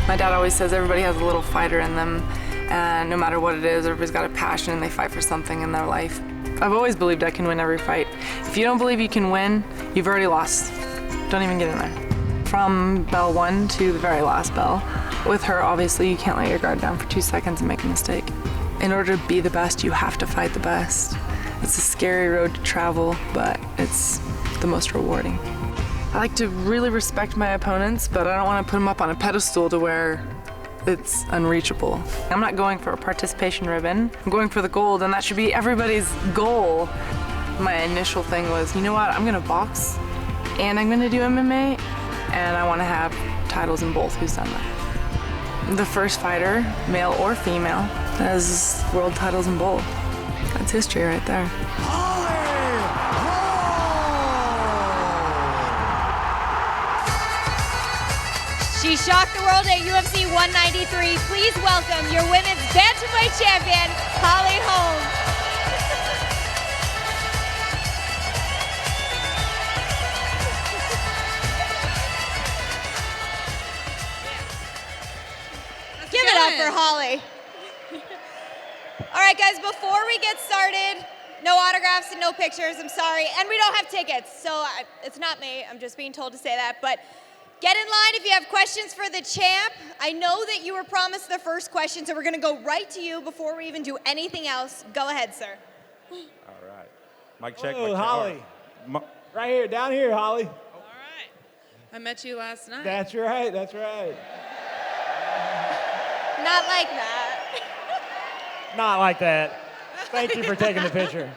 My dad always says everybody has a little fighter in them, and no matter what it is, everybody's got a passion and they fight for something in their life. I've always believed I can win every fight. If you don't believe you can win, you've already lost. Don't even get in there. From bell 1 to the very last bell, with her, obviously, you can't let your guard down for 2 seconds and make a mistake. In order to be the best, you have to fight the best. It's a scary road to travel, but it's the most rewarding. I like to really respect my opponents, but I don't want to put them up on a pedestal to where it's unreachable. I'm not going for a participation ribbon. I'm going for the gold, and that should be everybody's goal. My initial thing was, you know what, I'm gonna box, and I'm gonna do MMA, and I want to have titles in both. Who's done that? The first fighter, male or female, has world titles in both. That's history right there. She shocked the world at UFC 193. Please welcome your women's bantamweight champion, Holm. Give it up for Holly. All right, guys, before we get started, no autographs and no pictures, I'm sorry. And we don't have tickets, so it's not me. I'm just being told to say that. But get in line if you have questions for the champ. I know that you were promised the first question, so we're going to go right to you before we even do anything else. Go ahead, sir. All right. Mic check. Oh, mic check. Holly. Right here, down here, Holly. All right. I met you last night. That's right, that's right. Not like that. Not like that. Thank you for taking the picture.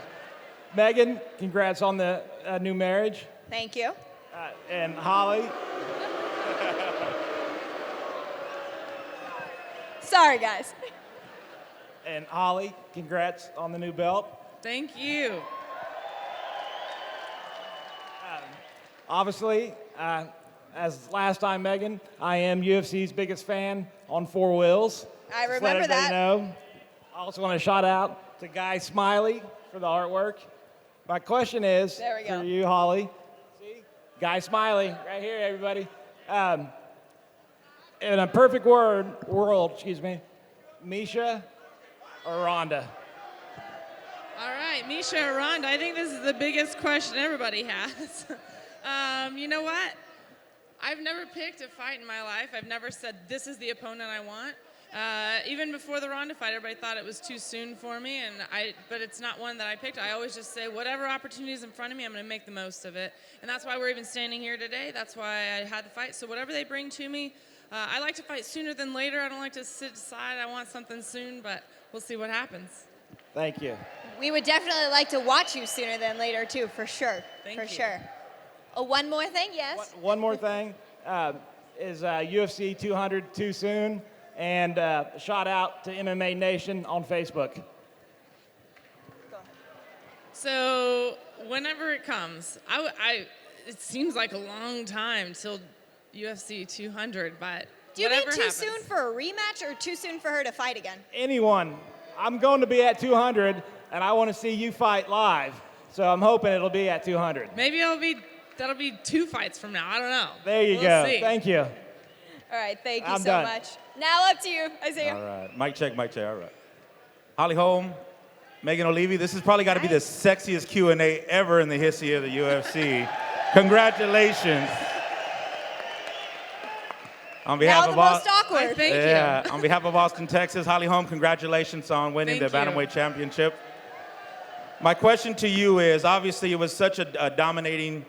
Megan, congrats on the new marriage. Thank you. And Holly. Sorry, guys. And Holly, congrats on the new belt. Thank you. Obviously, as last time, Megan, I am UFC's biggest fan on 4 wheels. I Just let remember everybody that. know. I also want to shout out to Guy Smiley for the artwork. My question is There we go. for you, Holly. See? Guy Smiley, right here, everybody. In a perfect world, Misha or Ronda? All right, Misha or Ronda, I think this is the biggest question everybody has. You know what? I've never picked a fight in my life. I've never said, this is the opponent I want. Even before the Ronda fight, everybody thought it was too soon for me, but it's not one that I picked. I always just say, whatever opportunity is in front of me, I'm going to make the most of it. And that's why we're even standing here today. That's why I had the fight. So whatever they bring to me, I like to fight sooner than later. I don't like to sit aside. I want something soon, but we'll see what happens. Thank you. We would definitely like to watch you sooner than later, too, for sure. Thank for you. sure. Oh, one more thing, yes? One more thing. Is UFC 200 too soon? And shout out to MMA Nation on Facebook. So whenever it comes, it seems like a long time till UFC 200, but Do you mean whatever too happens. soon for a rematch or too soon for her to fight again? Anyone. I'm going to be at 200, and I want to see you fight live. So I'm hoping it'll be at 200. Maybe that'll be 2 fights from now. I don't know. There you We'll go. see. Thank you. All right, thank you I'm so done. much. Now up to you, Isaiah. All right. Mic check. Mic check. All right. Holly Holm, Megan O'Leary. This has probably got to be the sexiest Q&A ever in the history of the UFC. Congratulations. On behalf Now the of most awkward. Thank you. On behalf of Austin, Texas, Holly Holm, congratulations on winning Thank the you. Bantamweight Championship. My question to you is, obviously it was such a dominating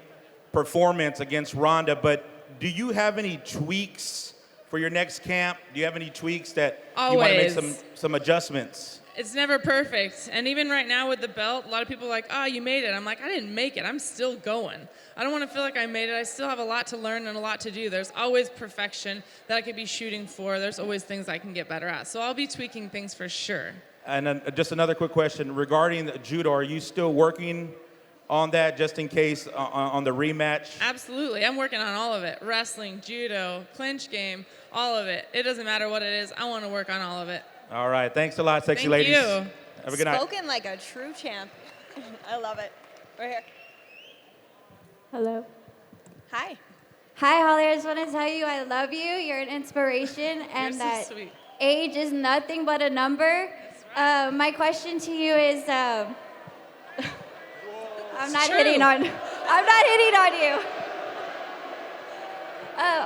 performance against Ronda, but do you have any tweaks for your next camp? Do you have any tweaks that you want to make Always. some adjustments? It's never perfect. And even right now with the belt, a lot of people are like, oh, you made it. I'm like, I didn't make it. I'm still going. I don't want to feel like I made it. I still have a lot to learn and a lot to do. There's always perfection that I could be shooting for. There's always things I can get better at. So I'll be tweaking things for sure. And then just another quick question. Regarding the judo, are you still working on that just in case on the rematch? Absolutely. I'm working on all of it. Wrestling, judo, clinch game, all of it. It doesn't matter what it is. I want to work on all of it. All right. Thanks a lot, sexy Thank ladies. you. Have a good night. Spoken like a true champ. I love it. Right here. Hello. Hi. Hi, Holly. I just want to tell you I love you. You're an inspiration, and so that sweet. age is nothing but a number. My question to you is, I'm not true. hitting on. I'm not hitting on you.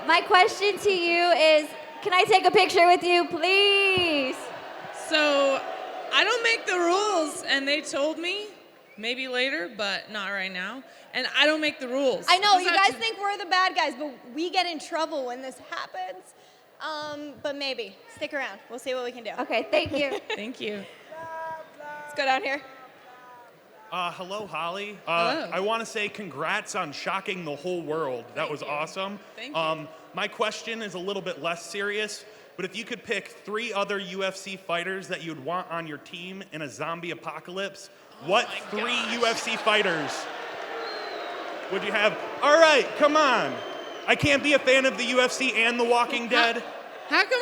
My question to you is, can I take a picture with you, please? So I don't make the rules, and they told me maybe later, but not right now. And I don't make the rules. I know, It's you not guys to- think we're the bad guys, but we get in trouble when this happens. But maybe. Stick around. We'll see what we can do. Okay, thank you. Thank you. Let's go down here. Hello, Holly. Hello. I want to say congrats on shocking the whole world. That was awesome. Thank you. My question is a little bit less serious, but if you could pick 3 other UFC fighters that you'd want on your team in a zombie apocalypse, what my 3 gosh. UFC fighters would you have? All right, come on. I can't be a fan of the UFC and The Walking Dead. How come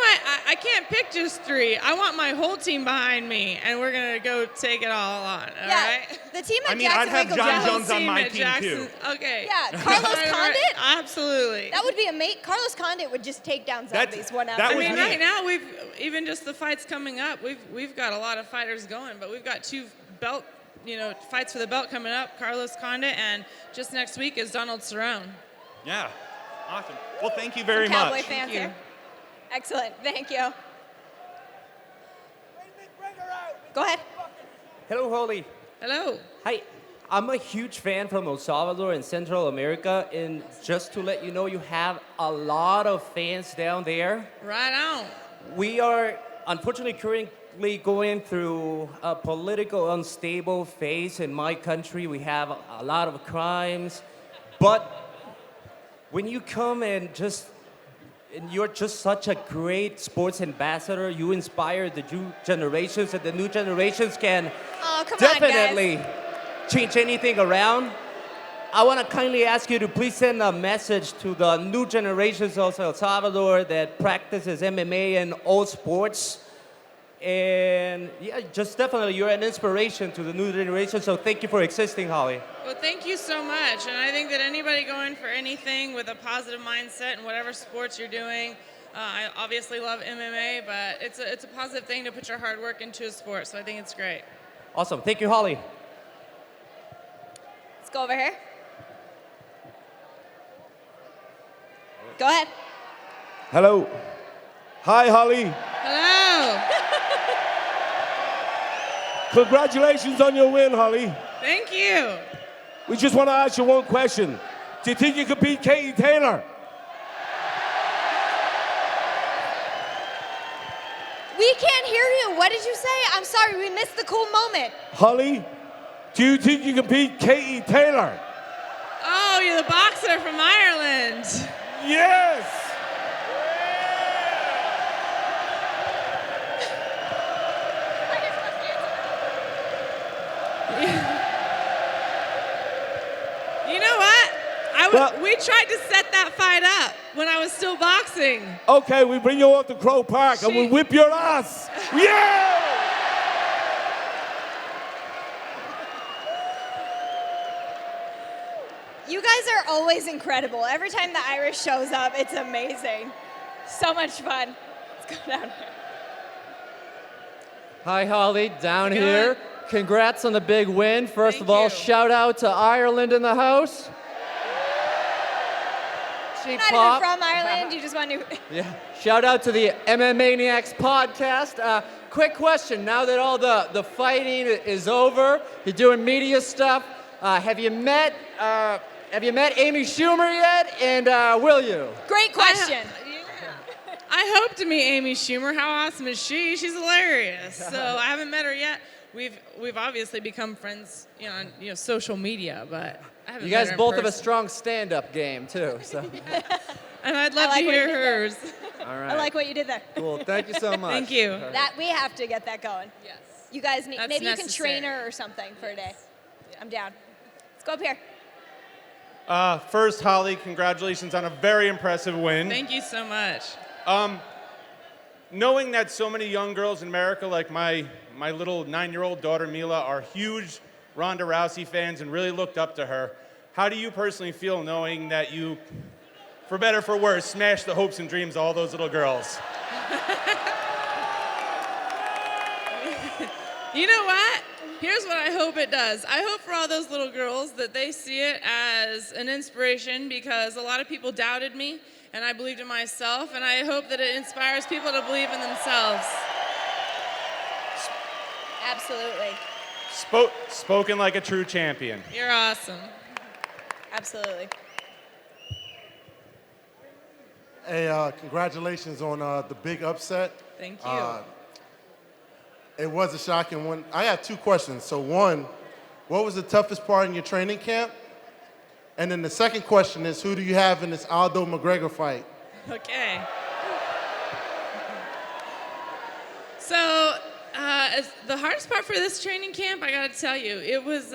I can't pick just 3? I want my whole team behind me, and we're going to go take it all on, all Yeah, right? the team at I mean, I'd Jackson have Waco John Jackson- Jones on my at team, too. Okay. Yeah, Carlos Condit? Absolutely. That would be amazing. Carlos Condit would just take down That's- zombies one that after I was mean, the other. me. right now we've even just the fights coming up. We've got a lot of fighters going, but we've got 2 belt, fights for the belt coming up. Carlos Condit, and just next week is Donald Cerrone. Yeah, awesome. Well, thank you very Cowboy much. fans you. here. Excellent. Thank you. Go ahead. Hello, Holly. Hello. Hi. I'm a huge fan from El Salvador and Central America, and just to let you know, you have a lot of fans down there. Right on. We are unfortunately currently going through a political unstable phase in my country. We have a lot of crimes, but when you come and you're just such a great sports ambassador. You inspire the new generations, and the new generations can Oh, come on, guys. definitely change anything around. I want to kindly ask you to please send a message to the new generations of El Salvador that practices MMA and all sports. And yeah, just definitely, you're an inspiration to the new generation. So thank you for existing, Holly. Well, thank you so much. And I think that anybody going for anything with a positive mindset in whatever sports you're doing, I obviously love MMA, but it's a positive thing to put your hard work into a sport. So I think it's great. Awesome. Thank you, Holly. Let's go over here. Go ahead. Hello. Hi, Holly. Hello. Congratulations on your win, Holly. Thank you. We just want to ask you one question. Do you think you could beat Katie Taylor? We can't hear you. What did you say? I'm sorry, we missed the cool moment. Holly, do you think you can beat Katie Taylor? Oh, you're the boxer from Ireland. Yes! You know what? Well- We tried to set that fight up when I was still boxing. Okay, we bring you off to Crow Park and we whip your ass. Yeah! You guys are always incredible. Every time the Irish shows up, it's amazing. So much fun. Let's go down here. Hi, Holly, down How's it here. going? Congrats on the big win. First Thank of all, you. shout out to Ireland in the house. Cheap Not pop. even from Ireland, you just want to. Yeah. Shout out to the MMA Maniacs podcast. Quick question: now that all the fighting is over, you're doing media stuff. Have you met Amy Schumer yet? And will you? Great question. I hope to meet Amy Schumer. How awesome is she? She's hilarious. So I haven't met her yet. We've obviously become friends, on social media, but I haven't You met guys her in both have a person. strong stand-up game too. So, And I'd love I like to what hear you did there. hers. all right. I like what you did there. Cool. Thank you so much. Thank you. That we have to get that going. Yes. You guys need. That's Maybe you can necessary. train her or something for a day. I'm down. Let's go up here. First, Holly, congratulations on a very impressive win. Thank you so much. Knowing that so many young girls in America, like my little 9-year-old daughter Mila, are huge Ronda Rousey fans and really looked up to her, how do you personally feel knowing that you for better or for worse, smash the hopes and dreams of all those little girls. You know what? Here's what I hope it does. I hope for all those little girls that they see it as an inspiration, because a lot of people doubted me and I believed in myself, and I hope that it inspires people to believe in themselves. Absolutely. Spoken like a true champion. You're awesome. Absolutely. Hey, congratulations on the big upset. Thank you. It was a shocking one. I have two questions. So one, what was the toughest part in your training camp? And then the second question is, who do you have in this Aldo McGregor fight? Okay. So, the hardest part for this training camp, I gotta tell you, it was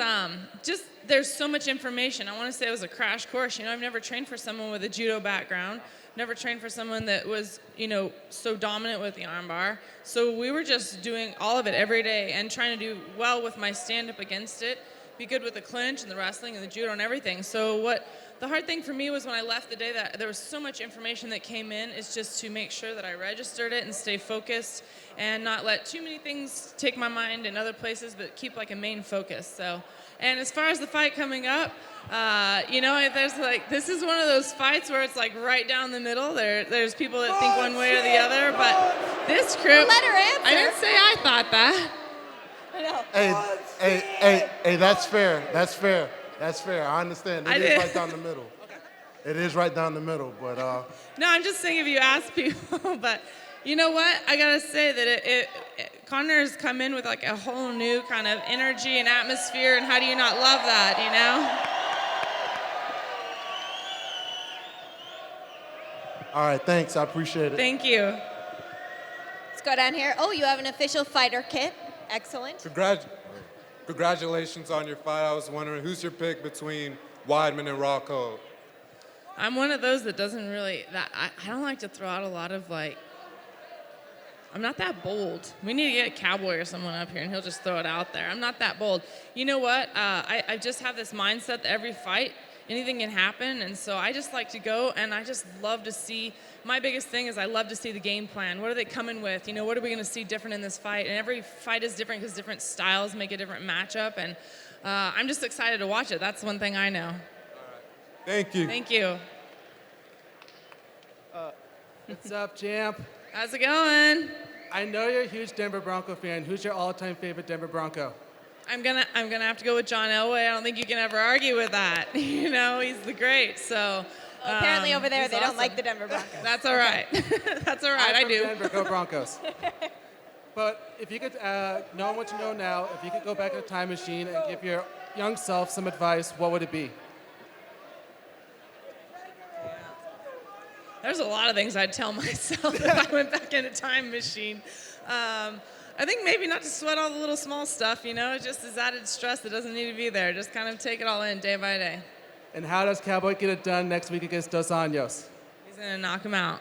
just, there's so much information. I wanna say it was a crash course. You know, I've never trained for someone with a judo background, never trained for someone that was, you know, so dominant with the armbar. So we were just doing all of it every day and trying to do well with my stand-up against it, be good with the clinch and the wrestling and the judo and everything. So what the hard thing for me was when I left the day that there was so much information that came in, is just to make sure that I registered it and stay focused and not let too many things take my mind in other places, but keep like a main focus. So, and as far as the fight coming up, you know, there's like, this is one of those fights where it's like right down the middle. There's people that think one way or the other, but this crew, Let her answer. I didn't say I thought that. I know. Hey, that's fair. That's fair. That's fair. I understand. It is right down the middle. It is right down the middle, but No, I'm just saying if you ask people, but you know what? I gotta say that Connor's come in with like a whole new kind of energy and atmosphere, and how do you not love that, you know? all right, thanks. I appreciate it. Thank you. Let's go down here. Oh, you have an official fighter kit. Excellent. Congratulations on your fight. I was wondering, who's your pick between Weidman and Raw Code? I'm one of those that doesn't really, I don't like to throw out a lot of like, I'm not that bold. We need to get Cowboy or someone up here and he'll just throw it out there. I'm not that bold. You know what? I just have this mindset that every fight, anything can happen. And so I just like to go, and I just love to see, my biggest thing is I love to see the game plan. What are they coming with? You know, what are we going to see different in this fight? And every fight is different because different styles make a different matchup. And I'm just excited to watch it. That's one thing I know. Thank you. Thank you. What's up, champ? How's it going? I know you're a huge Denver Bronco fan. Who's your all-time favorite Denver Bronco? I'm gonna have to go with John Elway. I don't think you can ever argue with that. You know, he's the great. So Well, apparently over there he's they awesome. don't like the Denver Broncos. That's all right. That's all right. I'm I from do. Denver, go Broncos. But if you could, knowing what you know now, if you could go back in a time machine and give your young self some advice, what would it be? There's a lot of things I'd tell myself if I went back in a time machine. I think maybe not to sweat all the little small stuff, you know, just this added stress that doesn't need to be there. Just kind of take it all in day by day. And how does Cowboy get it done next week against Dos Anjos? He's going to knock him out.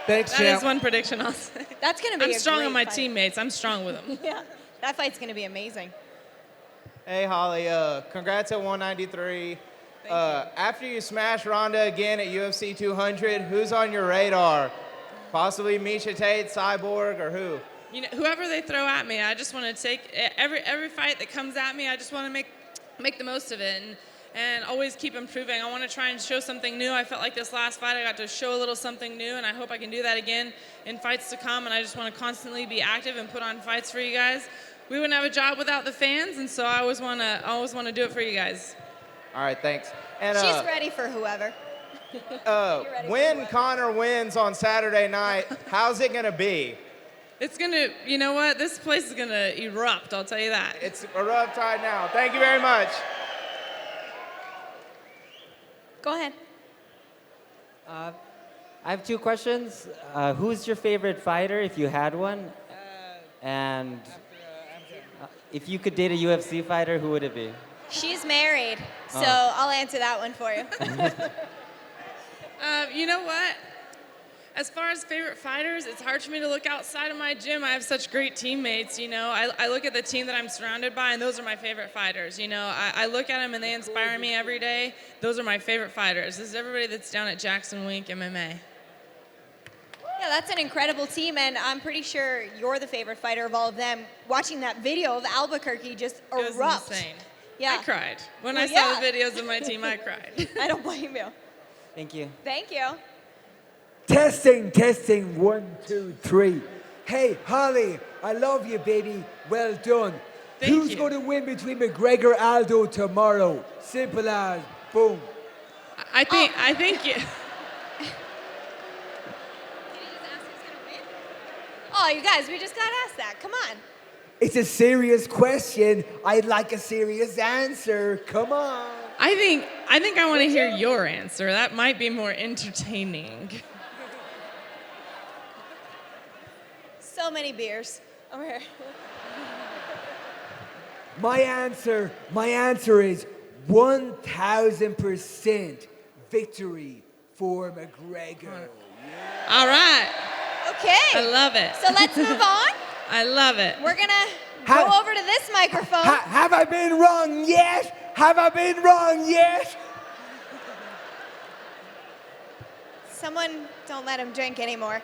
Thanks, That champ. is one prediction I'll say. That's going to be I'm strong great on my fight. teammates. I'm strong with them. Yeah, that fight's going to be amazing. Hey, Holly. Congrats at 193. After you smash Ronda again at UFC 200, who's on your radar? Possibly Miesha Tate, Cyborg, or who? You know, whoever they throw at me, I just want to take every fight that comes at me. I just want to make the most of it and always keep improving. I want to try and show something new. I felt like this last fight I got to show a little something new, and I hope I can do that again in fights to come. And I just want to constantly be active and put on fights for you guys. We wouldn't have a job without the fans, and so I always want to do it for you guys. All right, thanks. And She's ready for whoever. when Connor wins on Saturday night, how's it gonna be? It's gonna, you know what? This place is gonna erupt. I'll tell you that. It's erupt right now. Thank you very much. Go ahead. I have two questions. Who's your favorite fighter, if you had one? And if you could date a UFC fighter, who would it be? She's married, so Oh. I'll answer that one for you. You know what? As far as favorite fighters, it's hard for me to look outside of my gym. I have such great teammates, you know. I look at the team that I'm surrounded by, and those are my favorite fighters, you know. I look at them, and they inspire me every day. Those are my favorite fighters. This is everybody that's down at Jackson Wink MMA. Yeah, that's an incredible team, and I'm pretty sure you're the favorite fighter of all of them. Watching that video of Albuquerque just erupt. It was insane. Yeah. I cried. When Well, I saw yeah. the videos of my team, I cried. I don't blame you. Thank you. Thank you. Testing, testing, 1, 2, 3. Hey, Holly, I love you, baby. Well done. Who's going to win between McGregor Aldo tomorrow? Simple as, boom. I think you. Oh, you guys, we just got asked that. Come on. It's a serious question. I'd like a serious answer. Come on. I think I want to hear your answer. That might be more entertaining. So many beers over here. My answer is 1,000% victory for McGregor. All right. Okay. I love it. So let's move on. I love it. We're going to go over to this microphone. Have I been wrong yet? Have I been wrong yet? Someone don't let him drink anymore.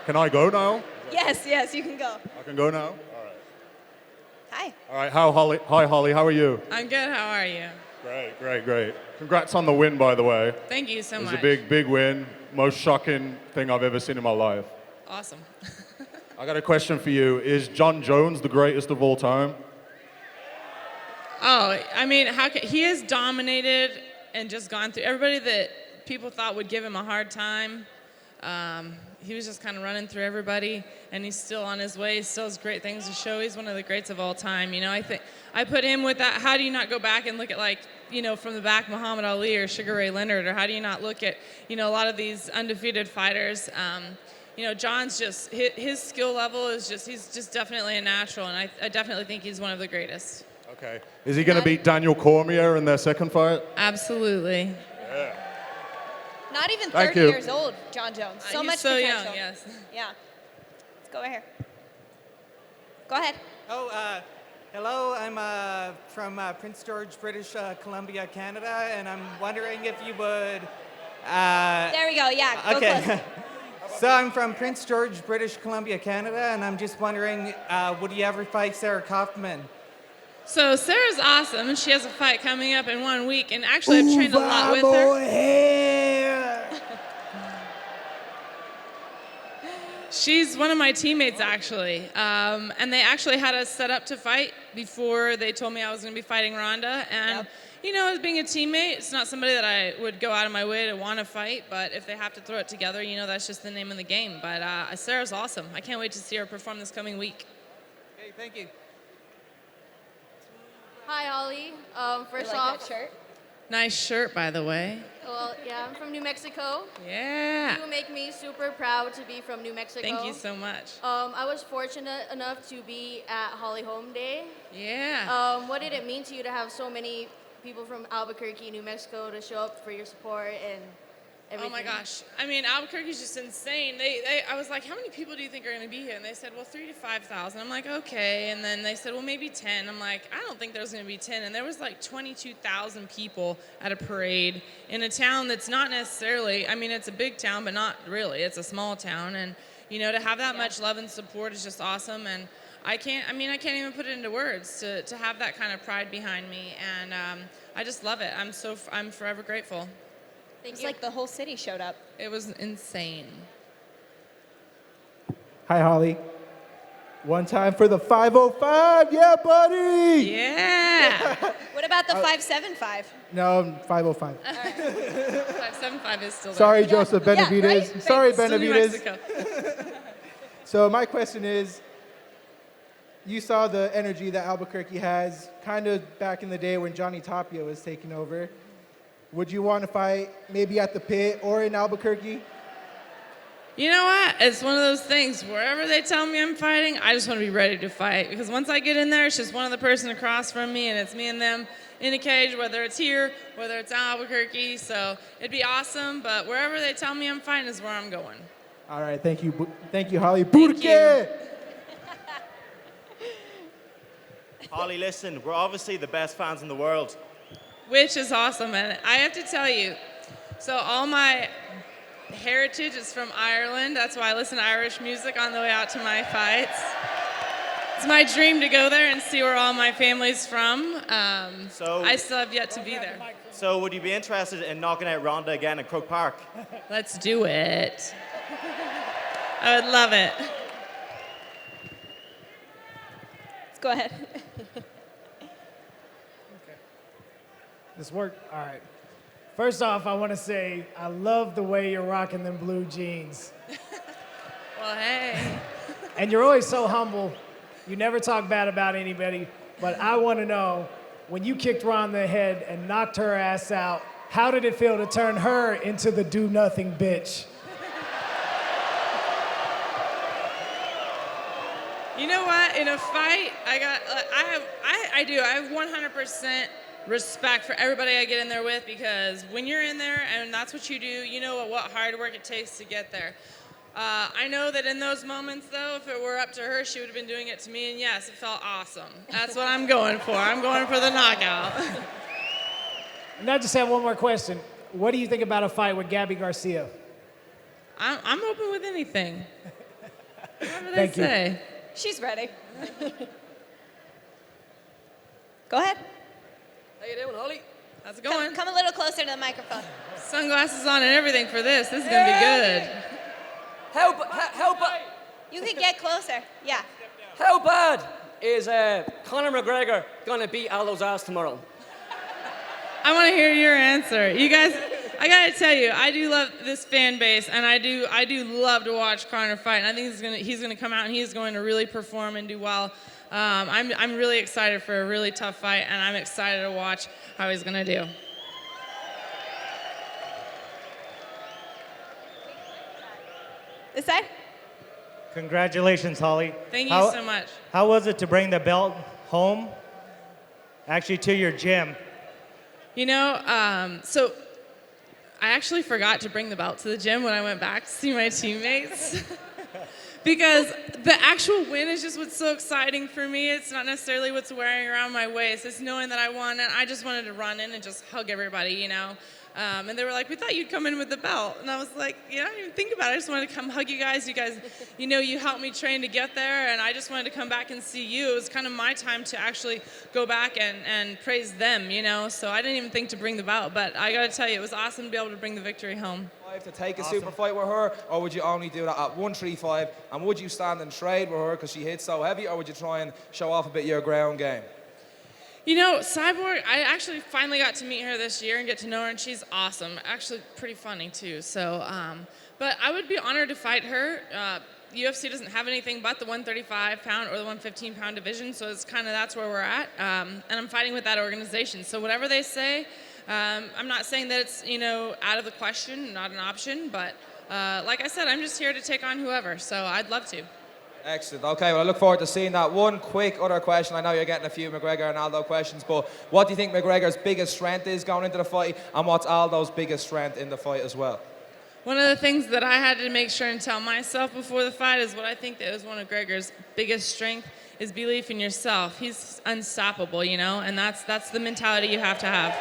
Can I go now? Yes, you can go. I can go now? Hi. All right, hi Holly, how are you? I'm good. How are you? Great. Congrats on the win, by the way. Thank you so much. It was a big win. Most shocking thing I've ever seen in my life. Awesome. I got a question for you. Is John Jones the greatest of all time? Oh, I mean, he has dominated and just gone through everybody that people thought would give him a hard time. He was just kind of running through everybody, and he's still on his way. He still has great things to show. He's one of the greats of all time. You know, I think I put him with that. How do you not go back and look at, like, you know, from the back, Muhammad Ali or Sugar Ray Leonard, or how do you not look at, you know, a lot of these undefeated fighters? You know, John's just, his skill level is just, he's just definitely a natural, and I definitely think he's one of the greatest. Okay. Is he going to beat Daniel Cormier in their second fight? Absolutely. Yeah. Not even Thank 30 you. years old, John Jones. So He's much so potential. young, yes. Yeah. Let's go over here. Go ahead. Oh, hello. I'm from Prince George, British Columbia, Canada, and I'm wondering if you would. There we go. Yeah. Go Okay. close. So I'm from Prince George, British Columbia, Canada, and I'm just wondering, would you ever fight Sarah Kaufman? So Sarah's awesome. She has a fight coming up in 1 week, and actually I've trained a lot with her. She's one of my teammates, actually. And they actually had us set up to fight before they told me I was going to be fighting Ronda. And, you know, as being a teammate, it's not somebody that I would go out of my way to want to fight. But if they have to throw it together, you know, that's just the name of the game. But Sarah's awesome. I can't wait to see her perform this coming week. Okay, thank you. Hi, Holly. First like off, that shirt? Nice shirt, by the way. Well, yeah, I'm from New Mexico. Yeah. You make me super proud to be from New Mexico. Thank you so much. I was fortunate enough to be at Holly Holm Day. Yeah. What did it mean to you to have so many people from Albuquerque, New Mexico, to show up for your support and everything? Oh my gosh. I mean, Albuquerque's just insane. I was like, how many people do you think are going to be here? And they said, well, 3,000 to 5,000. I'm like, okay. And then they said, well, maybe 10. I'm like, I don't think there's going to be 10. And there was like 22,000 people at a parade in a town that's not necessarily, I mean, it's a big town, but not really. It's a small town. And, you know, to have that much love and support is just awesome. And I can't even put it into words to have that kind of pride behind me. And I just love it. I'm forever grateful. It's like the whole city showed up. It was insane. Hi, Holly. One time for the 505. Yeah, buddy. Yeah. What about the 575? No, 505. 575 is still there. Sorry, Joseph Benavides. Yeah, right? Sorry, Still New Benavides. Mexico. So my question is, you saw the energy that Albuquerque has kind of back in the day when Johnny Tapia was taking over. Would you want to fight maybe at the pit or in Albuquerque? You know what? It's one of those things. Wherever they tell me I'm fighting, I just want to be ready to fight. Because once I get in there, it's just one other person across from me, and it's me and them. in a cage, whether it's here, whether it's Albuquerque. So it'd be awesome, but wherever they tell me I'm fighting is where I'm going. All right, thank you, Holly. Burke! Holly, listen, we're obviously the best fans in the world. Which is awesome, and I have to tell you, so all my heritage is from Ireland. That's why I listen to Irish music on the way out to my fights. It's my dream to go there and see where all my family's from. I still have yet to be there. So would you be interested in knocking out Ronda again at Croke Park? Let's do it. I would love it. Let's go ahead. This worked? All right. First off, I want to say I love the way you're rocking them blue jeans. Well, hey. And you're always so humble. You never talk bad about anybody. But I want to know, when you kicked Ronda in the head and knocked her ass out, how did it feel to turn her into the do-nothing bitch? You know what? In a fight, I have 100% respect for everybody I get in there with, because when you're in there and that's what you do, you know what hard work it takes to get there. I know that in those moments, though, if it were up to her, she would have been doing it to me, and yes, it felt awesome. That's what I'm going for. I'm going for the knockout. And I just have one more question. What do you think about a fight with Gabby Garcia? I'm open with anything. Whatever they Thank you. say. She's ready. Go ahead. How you doing, Holly? How's it going? Come a little closer to the microphone. Sunglasses on and everything for this. This is going to be good. How You can get closer. Yeah. How bad is Conor McGregor gonna beat Aldo's ass tomorrow? I want to hear your answer. You guys, I got to tell you, I do love this fan base, and I do love to watch Conor fight, and I think he's gonna come out and he's going to really perform and do well. I'm really excited for a really tough fight, and I'm excited to watch how he's gonna do. This side? Congratulations, Holly. Thank you so much. How was it to bring the belt home? Actually, to your gym. You know, so I actually forgot to bring the belt to the gym when I went back to see my teammates. Because the actual win is just what's so exciting for me. It's not necessarily what's wearing around my waist. It's knowing that I won, and I just wanted to run in and just hug everybody, you know. And they were like, we thought you'd come in with the belt. And I was like, yeah, I didn't even think about it. I just wanted to come hug you guys. You guys, you know, you helped me train to get there, and I just wanted to come back and see you. It was kind of my time to actually go back and praise them, you know. So I didn't even think to bring the belt, but I got to tell you, it was awesome to be able to bring the victory home. To take a super fight with her, or would you only do that at 135? And would you stand and trade with her because she hits so heavy, or would you try and show off a bit of your ground game? You know, Cyborg, I actually finally got to meet her this year and get to know her, and she's awesome. Actually, pretty funny, too. So, but I would be honored to fight her. UFC doesn't have anything but the 135-pound or the 115-pound division, so it's kind of that's where we're at. And I'm fighting with that organization. So whatever they say, I'm not saying that it's, you know, out of the question, not an option, but like I said, I'm just here to take on whoever, so I'd love to. Excellent. Okay, well, I look forward to seeing that. One quick other question. I know you're getting a few McGregor and Aldo questions, but what do you think McGregor's biggest strength is going into the fight, and what's Aldo's biggest strength in the fight as well? One of the things that I had to make sure and tell myself before the fight is what I think that is one of McGregor's biggest strength is belief in yourself. He's unstoppable, you know, and that's the mentality you have to have.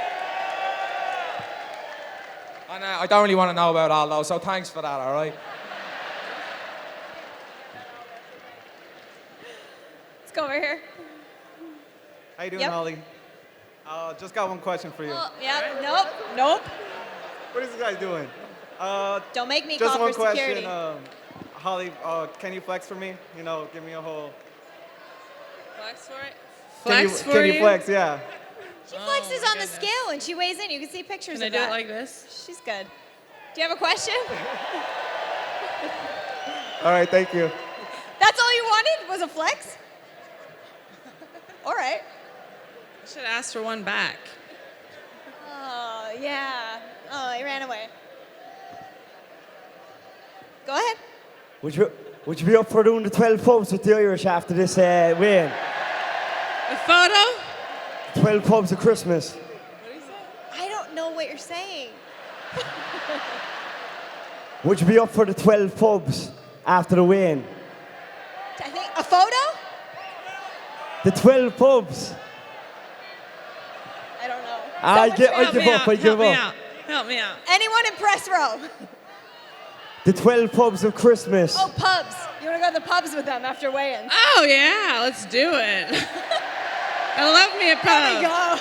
And I don't really want to know about Aldo, so thanks for that, all right? Let's go over here. How you doing, Yep. Holly? Just got one question for you. Oh, yeah, nope. What is this guy doing? Don't make me just call one for question, security. Holly, can you flex for me? You know, give me a whole... Flex for it? Can you flex, yeah. She flexes on the scale and she weighs in. You can see pictures Can of I do that. it like this? She's good. Do you have a question? All right, thank you. That's all you wanted was a flex? All right. I should ask for one back. Oh, yeah. Oh, he ran away. Go ahead. Would you be up for doing the 12 pubs with the Irish after this win? A photo? 12 pubs of Christmas? I don't know what you're saying. Would you be up for the 12 pubs after the win? I think a photo? The 12 pubs. I don't know. I give up. Help me out. Anyone in press row? The 12 pubs of Christmas. Oh, pubs. You want to go to the pubs with them after weigh-in? Oh yeah, let's do it. I love me a pub. There we go.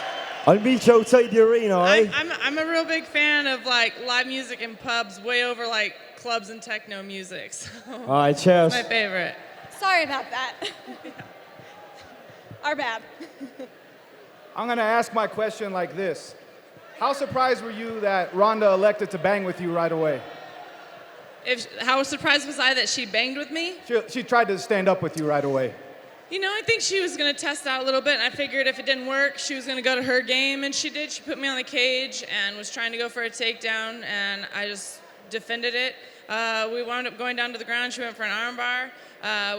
I'll meet you outside the arena, alright? I'm a real big fan of like live music in pubs, way over like clubs and techno music. So Alright, cheers. it's my favorite. Sorry about that. Our bad. I'm gonna ask my question like this. How surprised were you that Ronda elected to bang with you right away? How surprised was I that she banged with me? She tried to stand up with you right away. You know, I think she was going to test out a little bit, and I figured if it didn't work, she was going to go to her game, and she did. She put me on the cage and was trying to go for a takedown, and I just defended it. We wound up going down to the ground. She went for an armbar.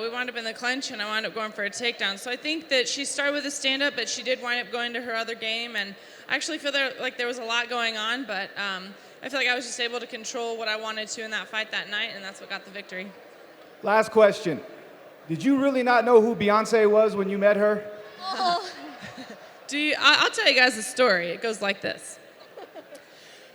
We wound up in the clinch, and I wound up going for a takedown. So I think that she started with a stand-up, but she did wind up going to her other game, and I actually feel like there was a lot going on, but I feel like I was just able to control what I wanted to in that fight that night, and that's what got the victory. Last question. Did you really not know who Beyonce was when you met her? Oh. I'll tell you guys a story. It goes like this.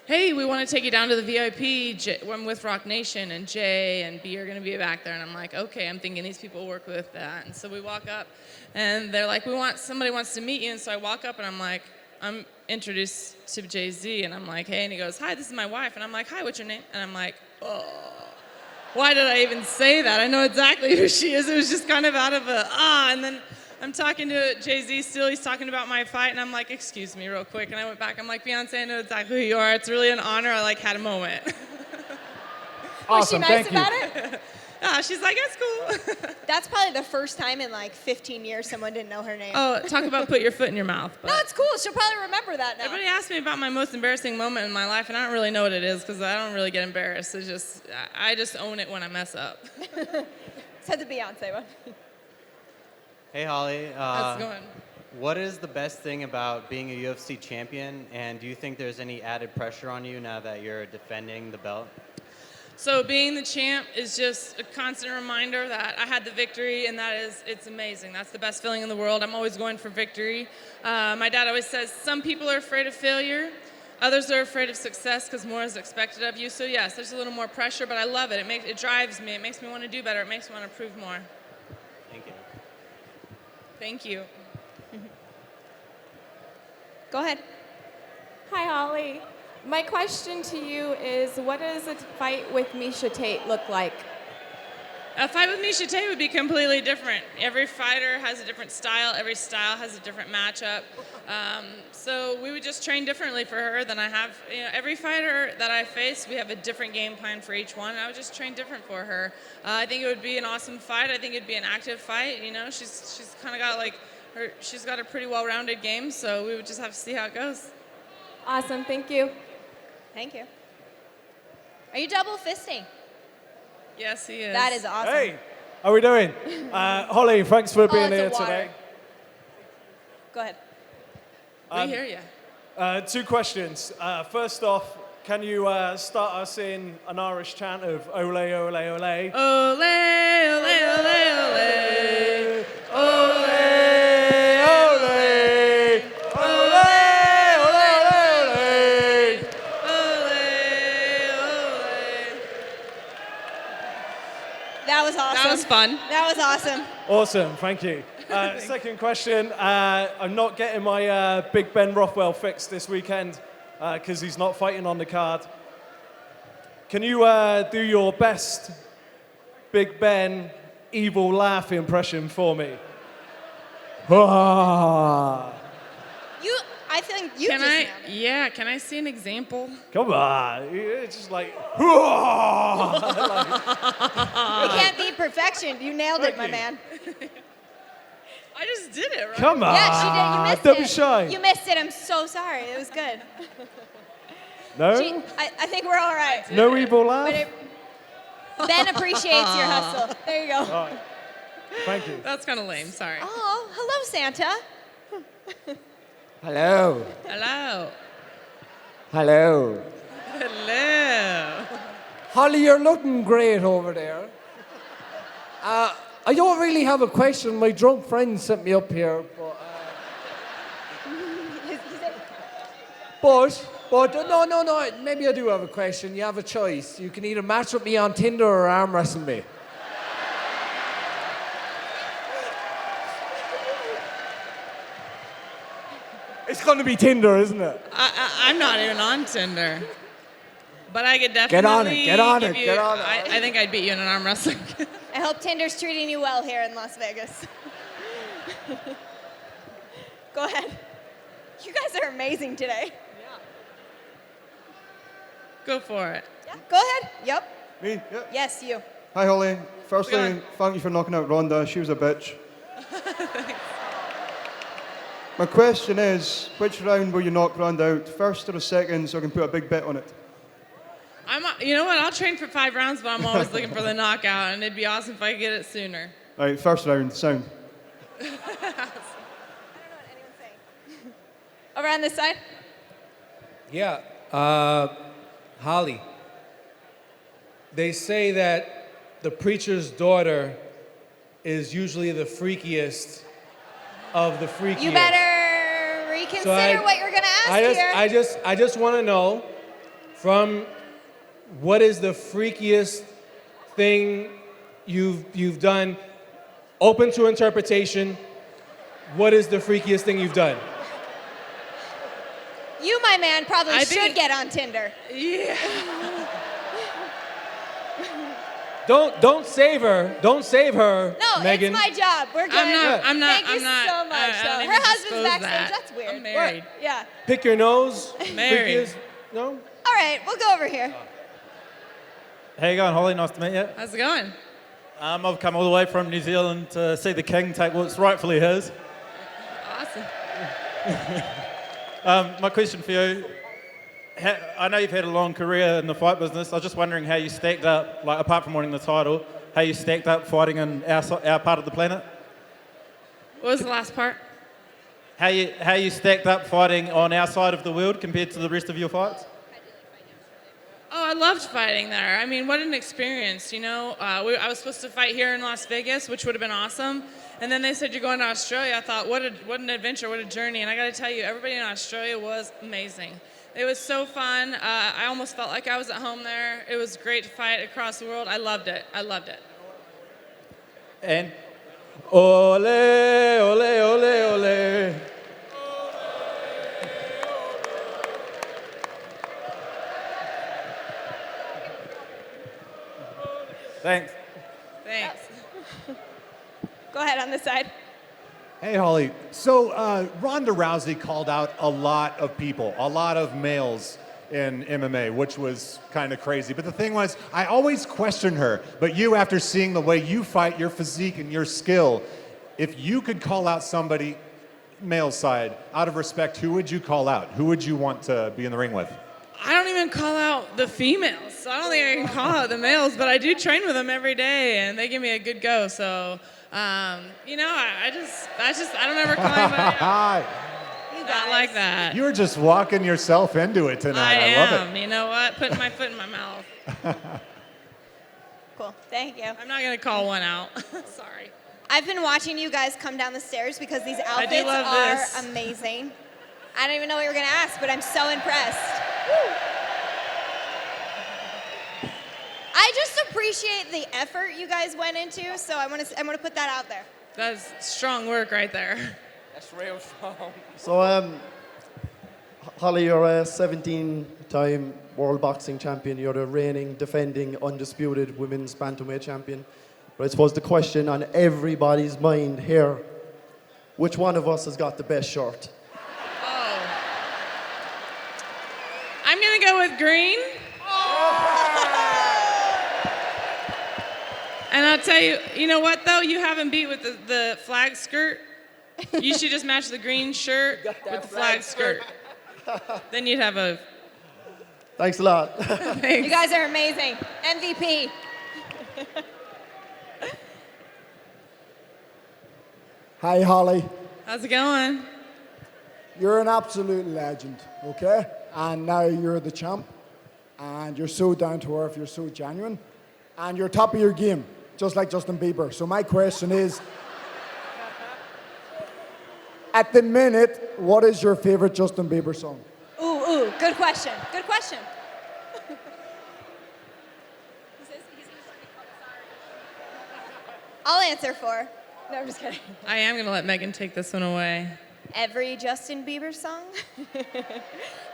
Hey, we want to take you down to the VIP. I'm with Rock Nation, and Jay and B are going to be back there. And I'm like, okay, I'm thinking these people work with that. And so we walk up, and they're like, somebody wants to meet you. And so I walk up, and I'm like, I'm introduced to Jay-Z, and I'm like, hey, and he goes, hi, this is my wife. And I'm like, hi, what's your name? And I'm like, oh. Why did I even say that? I know exactly who she is. It was just kind of out of and then I'm talking to Jay-Z still. He's talking about my fight, and I'm like, excuse me real quick. And I went back. I'm like, Beyonce, I know exactly who you are. It's really an honor. I had a moment. Was she Awesome, nice thank you. about it? She's like, it's cool. That's probably the first time in like 15 years someone didn't know her name. Oh, talk about put your foot in your mouth. No, it's cool. She'll probably remember that now. Everybody asks me about my most embarrassing moment in my life, and I don't really know what it is because I don't really get embarrassed. It's just, I just own it when I mess up. Said the Beyonce one. Hey, Holly. How's it going? What is the best thing about being a UFC champion, and do you think there's any added pressure on you now that you're defending the belt? So being the champ is just a constant reminder that I had the victory, and it's amazing. That's the best feeling in the world. I'm always going for victory. My dad always says some people are afraid of failure, others are afraid of success because more is expected of you. So yes, there's a little more pressure, but I love it. It drives me. It makes me want to do better. It makes me want to prove more. Thank you. Thank you. Go ahead. Hi, Holly. My question to you is, what does a fight with Misha Tate look like? A fight with Misha Tate would be completely different. Every fighter has a different style. Every style has a different matchup. So we would just train differently for her than I have. Every fighter that I face, we have a different game plan for each one. I would just train different for her. I think it would be an awesome fight. I think it'd be an active fight. She's kind of got she's got a pretty well-rounded game. So we would just have to see how it goes. Awesome. Thank you. Thank you. Are you double fisting? Yes, he is. That is awesome. Hey, how are we doing? Holly, thanks for being here today. Go ahead. We hear you. 2 questions. First off, can you start us in an Irish chant of ole, ole, ole? Ole, ole, ole, ole. Ole, That was awesome. That was fun. That was awesome. Awesome, thank you. Second question, I'm not getting my Big Ben Rothwell fixed this weekend because he's not fighting on the card. Can you do your best Big Ben evil laugh impression for me? I think you Can just I? nailed it. Yeah. Can I see an example? Come on, it's just like. It can't be perfection. You nailed it, my man. I just did it, right? Come on. Yeah, she did. You missed Don't it. be shy. You missed it. I'm so sorry. It was good. No? I think we're all right. No evil laugh? Ben appreciates your hustle. There you go. All right. Thank you. That's kind of lame. Sorry. Oh, hello, Santa. Hello. Hello. Hello. Hello. Holly, you're looking great over there. I don't really have a question. My drunk friend sent me up here, but no. Maybe I do have a question. You have a choice. You can either match with me on Tinder or arm wrestle me. It's going to be Tinder, isn't it? I'm not even on Tinder. But I could definitely Get on it. I think I'd beat you in an arm wrestling. I hope Tinder's treating you well here in Las Vegas. Go ahead. You guys are amazing today. Go for it. Yeah, go ahead. Yep. Me? Yep. Yes, you. Hi, Holly. Firstly, thank you for knocking out Ronda. She was a bitch. My question is, which round will you knock Ronda out? First or the second, so I can put a big bet on it? You know what? I'll train for 5 rounds, but I'm always looking for the knockout, and it'd be awesome if I could get it sooner. All right, first round, sound. Over on this side. Yeah. Holly, they say that the preacher's daughter is usually the freakiest of the freakiest. You better reconsider what you're going to ask here. I just want to know from what is the freakiest thing you've done, open to interpretation. What is the freakiest thing you've done? You, my man, probably should get on Tinder. Yeah. Don't save her. Don't save her, No, Megan. it's my job. We're good. I'm not. Thank you so much. I don't Her even husband's disclose backstage. that. That's weird. I'm married. Yeah. Pick your nose. Married. Freakiest. No? All right, we'll go over here. How you going, Holly? Nice to meet you. How's it going? I've come all the way from New Zealand to see the king take what's rightfully his. Awesome. My question for you, I know you've had a long career in the fight business. I was just wondering how you stacked up, like apart from winning the title, how you stacked up fighting in our part of the planet? What was the last part? How you stacked up fighting on our side of the world compared to the rest of your fights? Oh, I loved fighting there. I mean, what an experience, you know. I was supposed to fight here in Las Vegas, which would have been awesome. And then they said, you're going to Australia. I thought, what an adventure, what a journey. And I got to tell you, everybody in Australia was amazing. It was so fun. I almost felt like I was at home there. It was great to fight across the world. I loved it. I loved it. And Ole, ole, ole, ole. thanks. Thanks. Go ahead on this side. Hey, Holly. So Ronda Rousey called out a lot of people, a lot of males in MMA, which was kind of crazy. But the thing was, I always question her. But you, after seeing the way you fight, your physique and your skill, if you could call out somebody, male side, out of respect, who would you call out? Who would you want to be in the ring with? I don't even call out the females. So I don't think I can call out the males, but I do train with them every day, and they give me a good go. So, you know, I don't ever call anybody out. Not like that. You're just walking yourself into it tonight. I love it. You know what? Putting my foot in my mouth. Cool. Thank you. I'm not going to call one out. Sorry. I've been watching you guys come down the stairs because these I do outfits love are this. amazing. I don't even know what you were going to ask, but I'm so impressed. Woo. I just appreciate the effort you guys went into, so I want to put that out there. That's strong work right there. That's real strong. So, Holly, you're a 17-time world boxing champion. You're the reigning, defending, undisputed women's bantamweight champion. But I suppose the question on everybody's mind here, which one of us has got the best shirt? Oh. I'm going to go with green. And I'll tell you, you know what, though? You haven't beat with the flag skirt. You should just match the green shirt with the flag skirt. Then you'd have a... Thanks a lot. You guys are amazing. MVP. Hi, Holly. How's it going? you're an absolute legend, okay? And now you're the champ, and you're so down to earth, you're so genuine, and you're top of your game, just like Justin Bieber. So my question is, at the minute, what is your favorite Justin Bieber song? Ooh, good question. Good question. I'll answer for. No, I'm just kidding. I am going to let Megan take this one away. Every Justin Bieber song?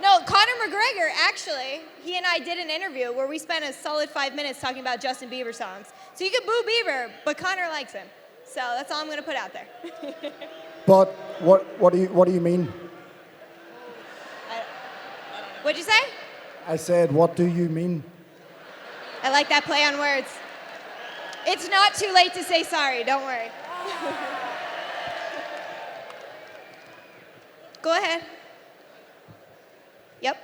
No, Conor McGregor, actually, he and I did an interview where we spent a solid 5 minutes talking about Justin Bieber songs. So you can boo Bieber, but Conor likes him. So that's all I'm going to put out there. But what do you mean? What'd you say? I said, what do you mean? I like that play on words. It's not too late to say sorry, don't worry. Go ahead. Yep.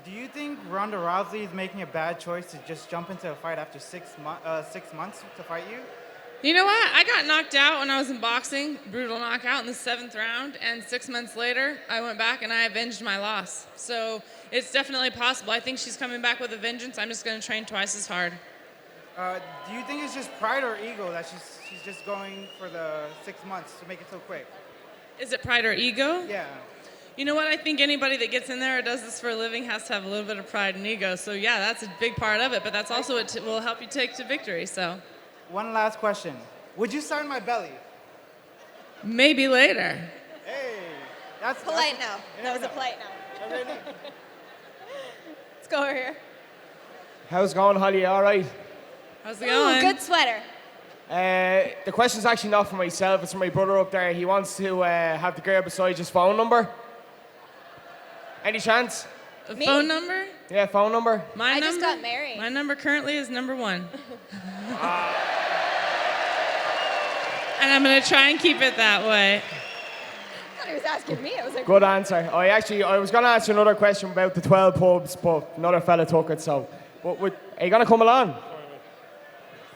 Do you think Ronda Rousey is making a bad choice to just jump into a fight after 6 months to fight you? You know what? I got knocked out when I was in boxing, brutal knockout in the 7th round, and 6 months later, I went back and I avenged my loss. So it's definitely possible. I think she's coming back with a vengeance. I'm just going to train twice as hard. Do you think it's just pride or ego that she's just going for the 6 months to make it so quick? Is it pride or ego? Yeah. You know what? I think anybody that gets in there or does this for a living has to have a little bit of pride and ego. So yeah, that's a big part of it, but that's also what will help you take to victory. So. One last question. Would you sign my belly? Maybe later. Hey, that's polite now. That was a polite now. Let's go over here. How's it going, Holly? All right? How's it going? Ooh, good sweater. The question's actually not for myself, it's for my brother up there. He wants to have the girl beside his phone number. Any chance? A phone number? Yeah, phone number. My number? just got married. My number currently is number 1. And I'm going to try and keep it that way. I thought he was asking me. I was like, Good answer. I was going to ask you another question about the 12 pubs, but another fella took it, so. Are you going to come along?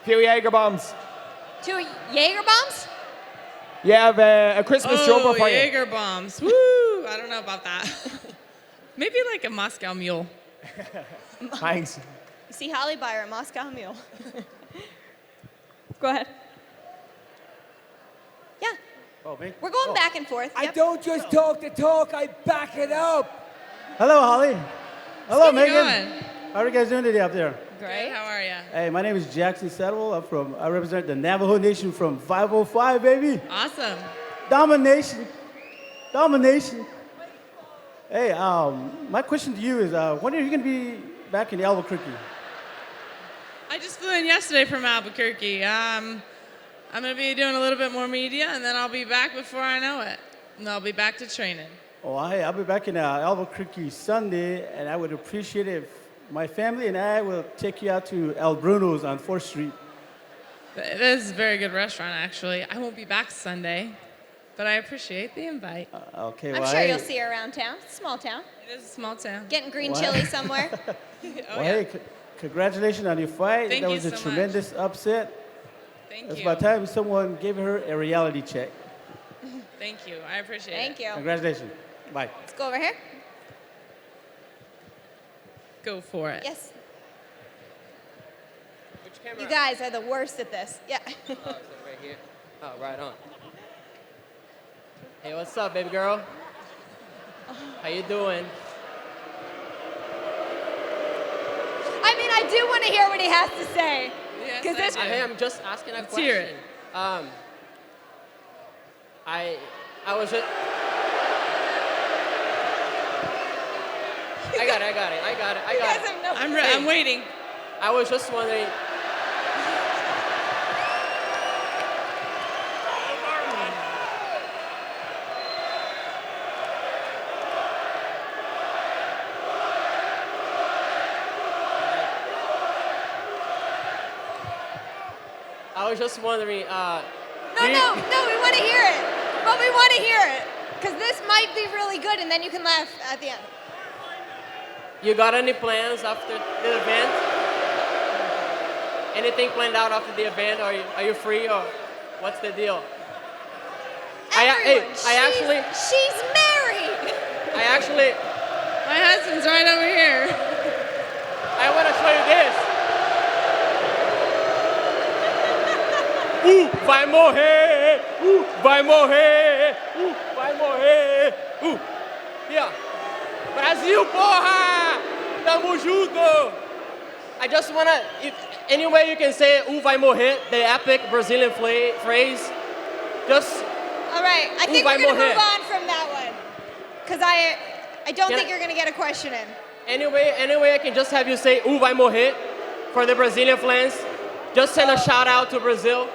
Few Jaeger bombs. 2 Jaeger bombs? Yeah, I have a Christmas jumper for you. Jaeger bombs. Woo! I don't know about that. Maybe like a Moscow Mule. Thanks. You see Holly buy her a Moscow Mule. Go ahead. Yeah. Oh, me? We're going back and forth. I don't just talk the talk, I back it up. Hello, Holly. Hello, How's it Megan. going? How are you guys doing today up there? Great. How are you? Hey, my name is Jackson Saddle. I represent the Navajo Nation from 505, baby. Awesome. Domination. Domination. Hey, my question to you is, when are you going to be back in Albuquerque? I just flew in yesterday from Albuquerque. I'm going to be doing a little bit more media, and then I'll be back before I know it. And I'll be back to training. Oh, I'll be back in Albuquerque Sunday, and I would appreciate it if my family and I will take you out to El Bruno's on 4th Street. It is a very good restaurant, actually. I won't be back Sunday, but I appreciate the invite. Okay, I'm sure you'll see her around town. It's a small town. It is a small town. Getting green chili somewhere. Hey, congratulations on your fight. Thank that you was a so much. tremendous upset. Thank It's you. about time someone gave her a reality check. Thank you. I appreciate it. Thank you. Congratulations. Bye. Let's go over here. Go for it. Yes. You guys are the worst at this. Yeah. Oh, is it right here? Oh, right on. Hey, what's up, baby girl? How you doing? I mean, I do want to hear what he has to say. Yes, this. Hey, I'm just asking a Let's question. hear it. I was just. I got it. I'm waiting. I was just wondering. I was just wondering. No, we want to hear it. But we want to hear it. Because this might be really good, and then you can laugh at the end. You got any plans after the event? Anything planned out after the event? Are you free or what's the deal? Everyone, she's married. I actually, My husband's right over here. I want to show you this. Vai morrer! Vai morrer! Vai morrer! Here. Brasil, porra! Tamo junto! I just wanna, any way you can say vai morrer, the epic Brazilian phrase, just. All right, I think vai we're gonna morrer. move on from that one. Because I don't Can think I- you're gonna get a question in. Anyway, I can just have you say vai morrer for the Brazilian fans. Just send a shout out to Brazil.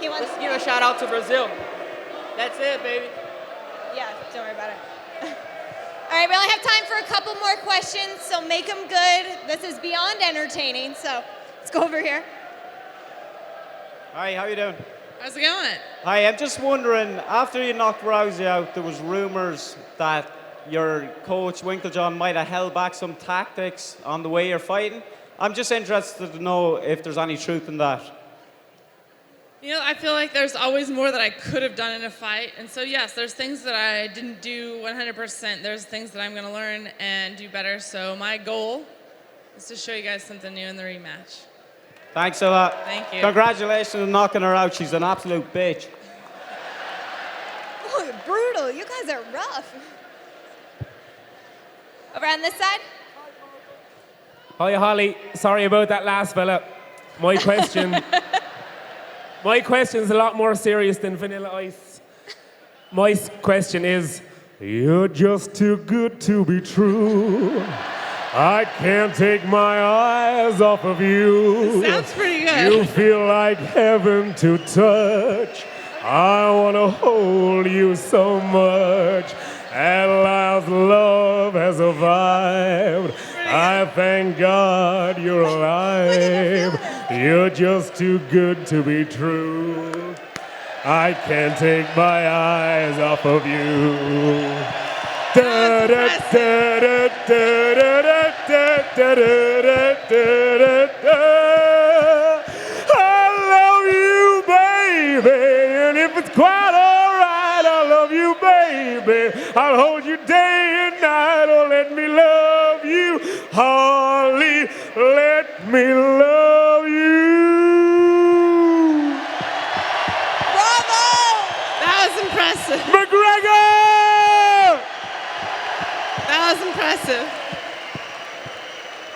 He wants Just give a shout out to Brazil. That's it, baby. Yeah, don't worry about it. All right, we only have time for a couple more questions, so make them good. This is beyond entertaining, so let's go over here. Hi, how you doing? How's it going? Hi, I'm just wondering, after you knocked Rousey out, there was rumors that your coach, Winklejohn, might have held back some tactics on the way you're fighting. I'm just interested to know if there's any truth in that. You know, I feel like there's always more that I could have done in a fight. And so, yes, there's things that I didn't do 100%. There's things that I'm going to learn and do better. So my goal is to show you guys something new in the rematch. Thanks a lot. Thank you. Congratulations on knocking her out. She's an absolute bitch. Oh, brutal. You guys are rough. Over on this side? Hi, Holly. Sorry about that last fella. My question. My question's a lot more serious than Vanilla Ice. My question is, you're just too good to be true. I can't take my eyes off of you. Sounds pretty good. You feel like heaven to touch. I want to hold you so much. At last, love has arrived. I thank God you're alive. You're just too good to be true. I can't take my eyes off of you. Da, da, da, da, da, da, da, da, da, da, da. I love you, baby, and if it's quite all right, I love you, baby. I'll hold you day and night. Oh, let me love you, Holly. Let me love you. Bravo! That was impressive. McGregor! That was impressive.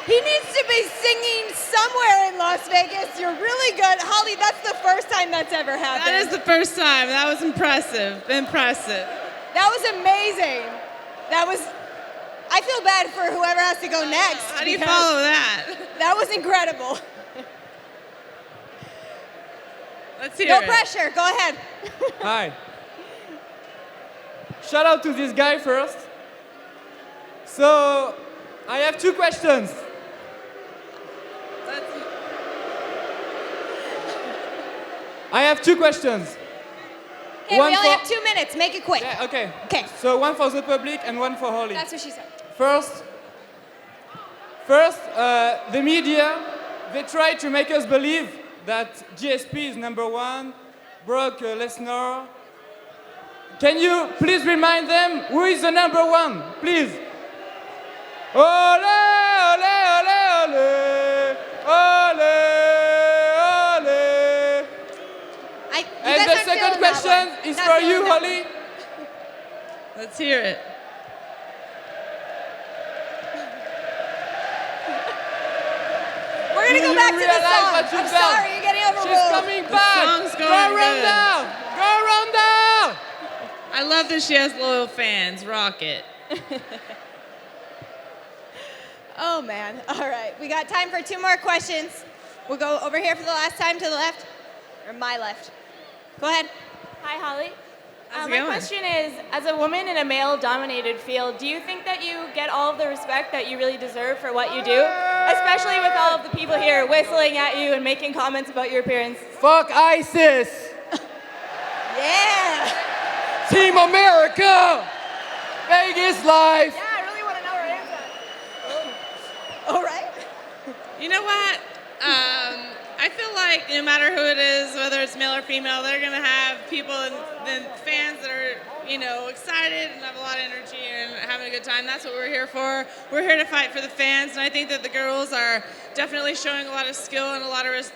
He needs to be singing somewhere in Las Vegas. You're really good. Holly, that's the first time that's ever happened. That is the first time. That was impressive. Impressive. That was amazing. That was, I feel bad for whoever has to go next. How do you because follow that? That was incredible. Let's hear No it. pressure, go ahead. Hi. Shout out to this guy first. So, I have two questions. I have two questions. Okay, we only have 2 minutes. Make it quick. Yeah, okay. Okay. So one for the public and one for Holly. That's what she said. First, the media, they try to make us believe that GSP is number one, Brock Lesnar. Can you please remind them who is the number one, please? Ole, ole, ole, ole, ole, ole. And the second question is for you, Holly. Let's hear it. We're gonna go back to the song. I'm sorry, you're getting overruled. She's coming back. song's Go going Ronda! Go Ronda! I love that she has loyal fans. Rock it. Oh man, all right. We got time for 2 more questions. We'll go over here for the last time to the left, or my left. Go ahead. Hi, Holly. How's it My going? question is, as a woman in a male-dominated field, do you think that you get all of the respect that you really deserve for what you do? Especially with all of the people here whistling at you and making comments about your appearance. Fuck ISIS! Yeah! Team America! Vegas life! Yeah, I really want to know her answer. All right. You know what? I feel like no matter who it is, whether it's male or female, they're going to have people and the fans that are, excited and have a lot of energy and having a good time. That's what we're here for. We're here to fight for the fans, and I think that the girls are definitely showing a lot of skill and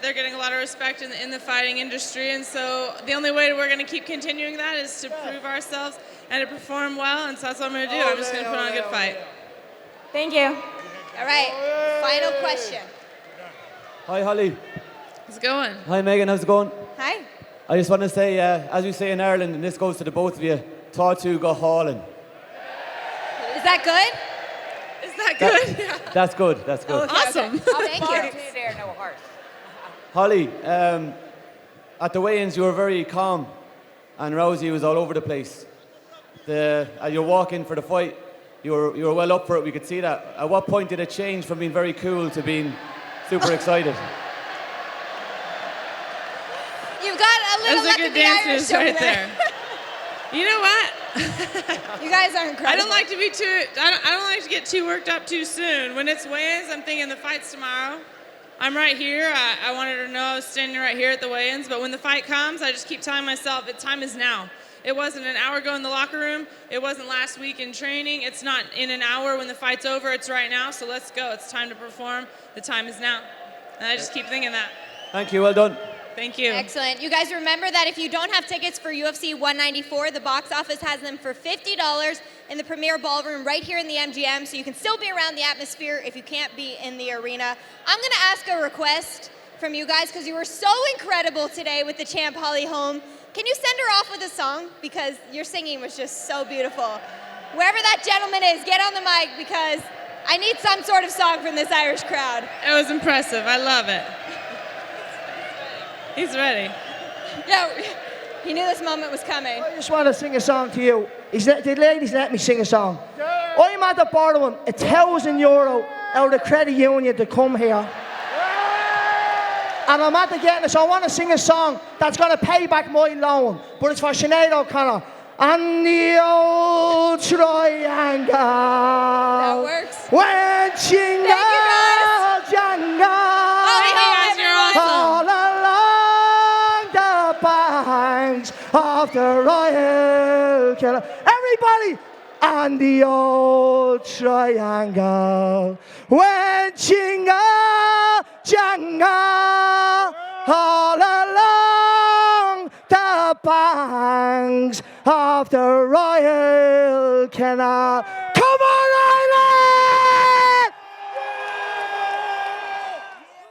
they're getting a lot of respect in the fighting industry. And so the only way we're going to keep continuing that is to prove ourselves and to perform well, and so that's what I'm going to do. I'm just going to put on a good fight. Thank you. All right, final question. Hi, Holly. How's it going? Hi, Megan. How's it going? Hi. I just want to say, as we say in Ireland, and this goes to the both of you, Tortu go hauling. Is that good? Is that good? That's good. That's good. Okay, Awesome. Okay. Thank you. There, no horse. Holly, at the weigh-ins, you were very calm, and Rousey was all over the place. You're walking for the fight. You were well up for it. We could see that. At what point did it change from being very cool to being super excited? You've got a little That's a luck good of the Irish dance over right there. You know what? You guys are incredible. I don't like to be I don't like to get too worked up too soon. When it's weigh-ins, I'm thinking the fight's tomorrow. I'm right here. I wanted her to know I was standing right here at the weigh-ins. But when the fight comes, I just keep telling myself the time is now. It wasn't an hour ago in the locker room. It wasn't last week in training. It's not in an hour when the fight's over. It's right now. So let's go. It's time to perform. The time is now. And I just keep thinking that. Thank you. Well done. Thank you. Excellent. You guys remember that if you don't have tickets for UFC 194, the box office has them for $50 in the Premier Ballroom right here in the MGM, so you can still be around the atmosphere if you can't be in the arena. I'm going to ask a request from you guys because you were so incredible today with the champ Holly Holm. Can you send her off with a song? Because your singing was just so beautiful. Wherever that gentleman is, get on the mic because I need some sort of song from this Irish crowd. It was impressive. I love it. He's ready. Yeah, he knew this moment was coming. I just want to sing a song to you. The ladies let me sing a song. I'm at the borrowing €1,000 out of credit union to come here. And I'm at the getting it, so I want to sing a song that's going to pay back my loan. But it's for Sinead O'Connor. And the old triangle. That works. When Jingle Jangle. All along the banks of the Royal Canal. Everybody! And the old triangle. When Jingle Jangle. All along the banks of the Royal Canal.